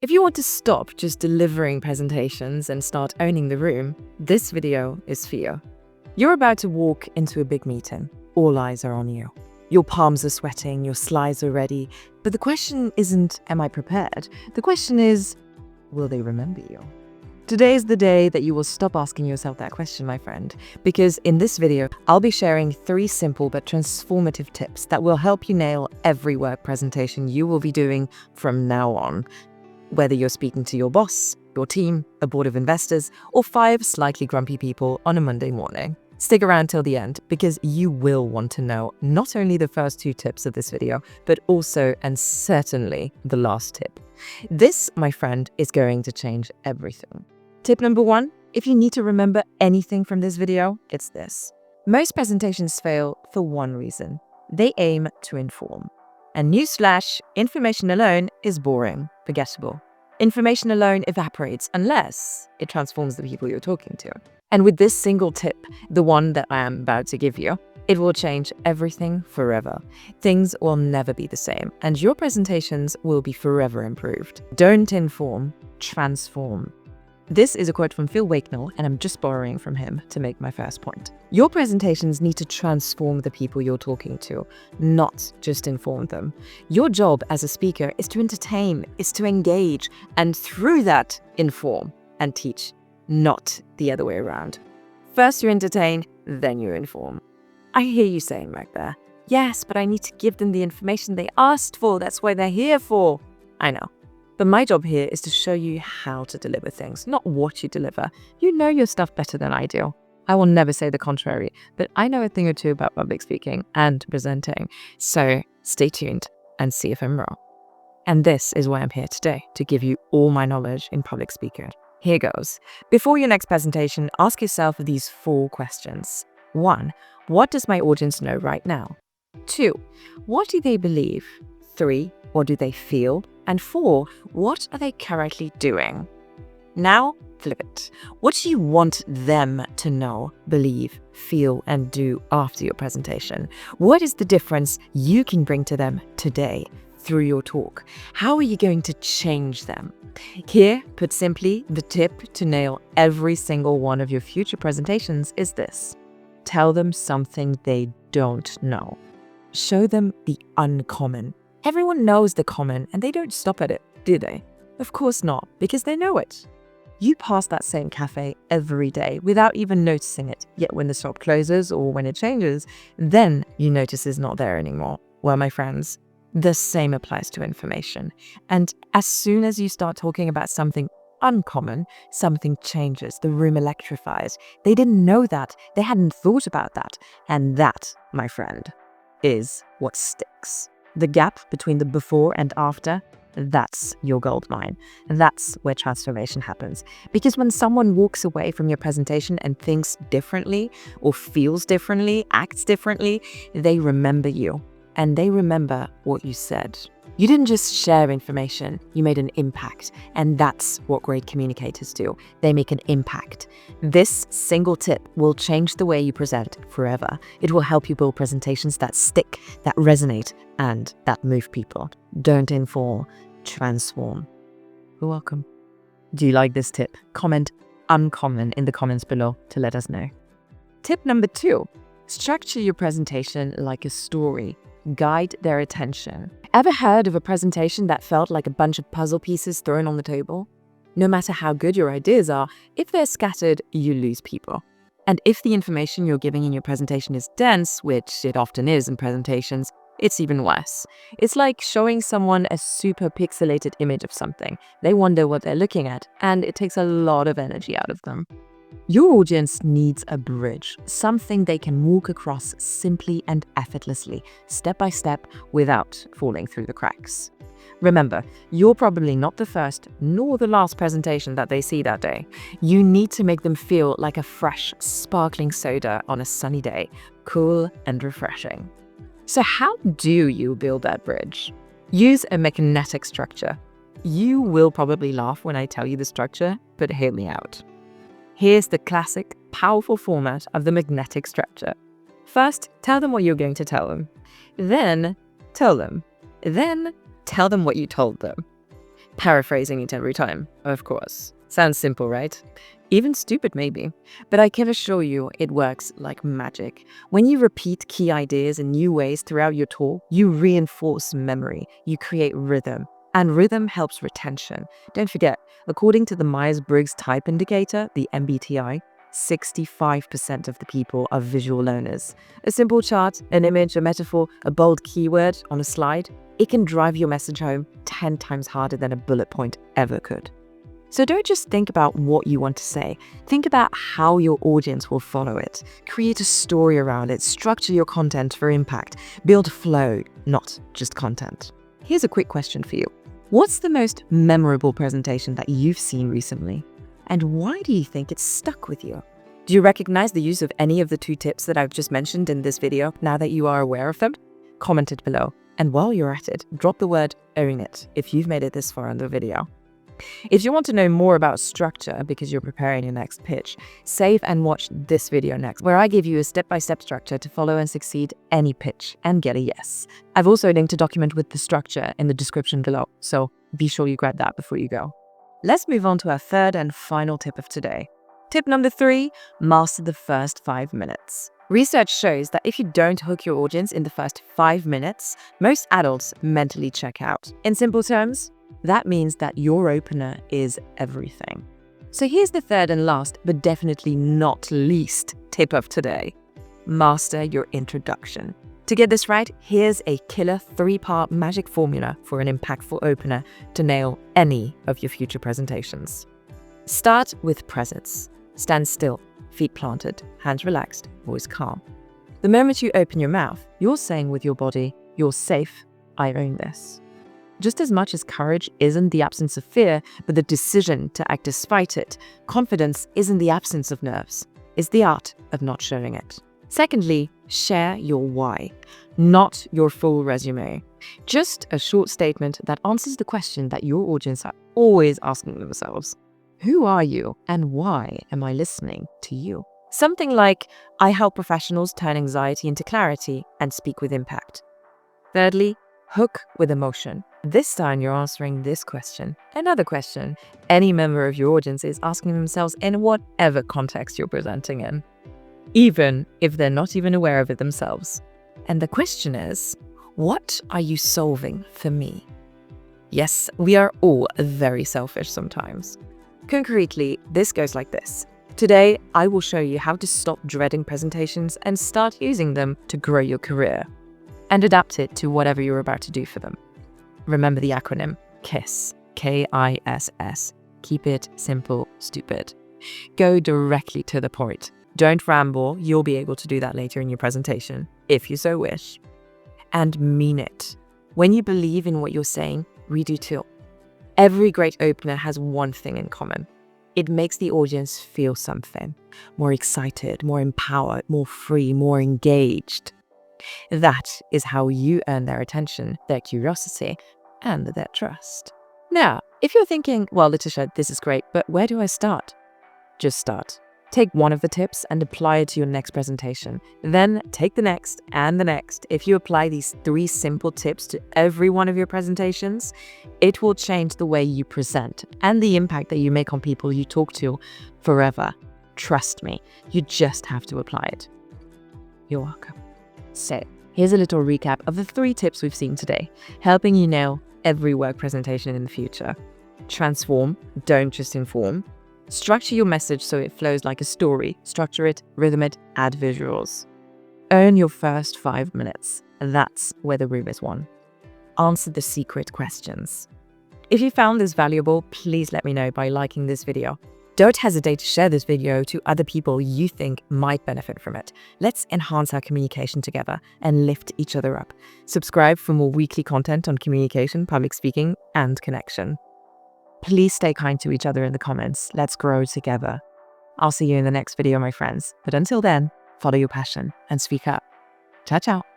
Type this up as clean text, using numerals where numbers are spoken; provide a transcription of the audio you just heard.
If you want to stop just delivering presentations and start owning the room, this video is for you. You're about to walk into a big meeting. All eyes are on you. Your palms are sweating, your slides are ready. But the question isn't, am I prepared? The question is, will they remember you? Today is the day that you will stop asking yourself that question, my friend, because in this video, I'll be sharing 3 simple but transformative tips that will help you nail every work presentation you will be doing from now on. Whether you're speaking to your boss, your team, a board of investors, or 5 slightly grumpy people on a Monday morning. Stick around till the end because you will want to know not only the first 2 tips of this video, but also and certainly the last tip. This, my friend, is going to change everything. Tip number 1, if you need to remember anything from this video, it's this. Most presentations fail for one reason. They aim to inform. And newsflash, information alone is boring, forgettable. Information alone evaporates unless it transforms the people you're talking to. And with this single tip, the one that I am about to give you, it will change everything forever. Things will never be the same, and your presentations will be forever improved. Don't inform, transform. This is a quote from Phil Wakenall, and I'm just borrowing from him to make my first point. Your presentations need to transform the people you're talking to, not just inform them. Your job as a speaker is to entertain, is to engage, and through that, inform and teach, not the other way around. First you entertain, then you inform. I hear you saying right there, yes, but I need to give them the information they asked for. That's why they're here for. I know. But my job here is to show you how to deliver things, not what you deliver. You know your stuff better than I do. I will never say the contrary, but I know a thing or two about public speaking and presenting. So stay tuned and see if I'm wrong. And this is why I'm here today, to give you all my knowledge in public speaking. Here goes. Before your next presentation, ask yourself these 4 questions. 1, what does my audience know right now? 2, what do they believe? 3, what do they feel? And 4, what are they currently doing? Now, flip it. What do you want them to know, believe, feel, and do after your presentation? What is the difference you can bring to them today through your talk? How are you going to change them? Here, put simply, the tip to nail every single one of your future presentations is this. Tell them something they don't know. Show them the uncommon. Everyone knows the common and they don't stop at it, do they? Of course not, because they know it. You pass that same cafe every day without even noticing it, yet when the shop closes or when it changes, then you notice it's not there anymore. Well, my friends, the same applies to information. And as soon as you start talking about something uncommon, something changes, the room electrifies. They didn't know that, they hadn't thought about that. And that, my friend, is what sticks. The gap between the before and after, that's your gold mine. That's where transformation happens. Because when someone walks away from your presentation and thinks differently or feels differently, acts differently, they remember you and they remember what you said. You didn't just share information, you made an impact. And that's what great communicators do. They make an impact. This single tip will change the way you present forever. It will help you build presentations that stick, that resonate, and that move people. Don't inform, transform. You're welcome. Do you like this tip? Comment uncommon in the comments below to let us know. Tip number 2, structure your presentation like a story. Guide their attention. Ever heard of a presentation that felt like a bunch of puzzle pieces thrown on the table? No matter how good your ideas are, if they're scattered, you lose people. And if the information you're giving in your presentation is dense, which it often is in presentations, it's even worse. It's like showing someone a super pixelated image of something. They wonder what they're looking at, and it takes a lot of energy out of them. Your audience needs a bridge, something they can walk across simply and effortlessly, step by step, without falling through the cracks. Remember, you're probably not the first nor the last presentation that they see that day. You need to make them feel like a fresh, sparkling soda on a sunny day, cool and refreshing. So how do you build that bridge? Use a magnetic structure. You will probably laugh when I tell you the structure, but hear me out. Here's the classic, powerful format of the magnetic structure. First, tell them what you're going to tell them. Then, tell them. Then, tell them what you told them. Paraphrasing it every time, of course. Sounds simple, right? Even stupid, maybe. But I can assure you it works like magic. When you repeat key ideas in new ways throughout your talk, you reinforce memory, you create rhythm. And rhythm helps retention. Don't forget, according to the Myers-Briggs Type Indicator, the MBTI, 65% of the people are visual learners. A simple chart, an image, a metaphor, a bold keyword on a slide, it can drive your message home 10 times harder than a bullet point ever could. So don't just think about what you want to say. Think about how your audience will follow it. Create a story around it. Structure your content for impact. Build flow, not just content. Here's a quick question for you. What's the most memorable presentation that you've seen recently? And why do you think it's stuck with you? Do you recognize the use of any of the 2 tips that I've just mentioned in this video now that you are aware of them? Comment it below. And while you're at it, drop the word "own it" if you've made it this far in the video. If you want to know more about structure because you're preparing your next pitch, save and watch this video next, where I give you a step-by-step structure to follow and succeed any pitch and get a yes. I've also linked a document with the structure in the description below, so be sure you grab that before you go. Let's move on to our third and final tip of today. Tip number 3, master the first 5 minutes. Research shows that if you don't hook your audience in the first 5 minutes, most adults mentally check out. In simple terms, that means that your opener is everything. So here's the third and last, but definitely not least, tip of today. Master your introduction. To get this right, here's a killer 3-part magic formula for an impactful opener to nail any of your future presentations. Start with presence. Stand still, feet planted, hands relaxed, voice calm. The moment you open your mouth, you're saying with your body, "You're safe, I own this." Just as much as courage isn't the absence of fear, but the decision to act despite it, confidence isn't the absence of nerves. It's the art of not showing it. Secondly, share your why, not your full resume. Just a short statement that answers the question that your audience are always asking themselves. Who are you and why am I listening to you? Something like, I help professionals turn anxiety into clarity and speak with impact. Thirdly, hook with emotion. This time you're answering this question, another question any member of your audience is asking themselves in whatever context you're presenting in, even if they're not even aware of it themselves. And the question is, what are you solving for me? Yes, we are all very selfish sometimes. Concretely, this goes like this. Today, I will show you how to stop dreading presentations and start using them to grow your career and adapt it to whatever you're about to do for them. Remember the acronym KISS, K-I-S-S. Keep it simple, stupid. Go directly to the point. Don't ramble. You'll be able to do that later in your presentation, if you so wish. And mean it. When you believe in what you're saying, we do too. Every great opener has one thing in common. It makes the audience feel something. More excited, more empowered, more free, more engaged. That is how you earn their attention, their curiosity, and their trust. Now, if you're thinking, well, Letitia, this is great, but where do I start? Just start. Take one of the tips and apply it to your next presentation. Then take the next and the next. If you apply these 3 simple tips to every one of your presentations, it will change the way you present and the impact that you make on people you talk to forever. Trust me, you just have to apply it. You're welcome. So, here's a little recap of the 3 tips we've seen today, helping you nail every work presentation in the future. Transform, don't just inform. Structure your message so it flows like a story. Structure it, rhythm it, add visuals. Earn your first 5 minutes. That's where the room is won. Answer the secret questions. If you found this valuable, please let me know by liking this video. Don't hesitate to share this video to other people you think might benefit from it. Let's enhance our communication together and lift each other up. Subscribe for more weekly content on communication, public speaking, and connection. Please stay kind to each other in the comments. Let's grow together. I'll see you in the next video, my friends. But until then, follow your passion and speak up. Ciao, ciao.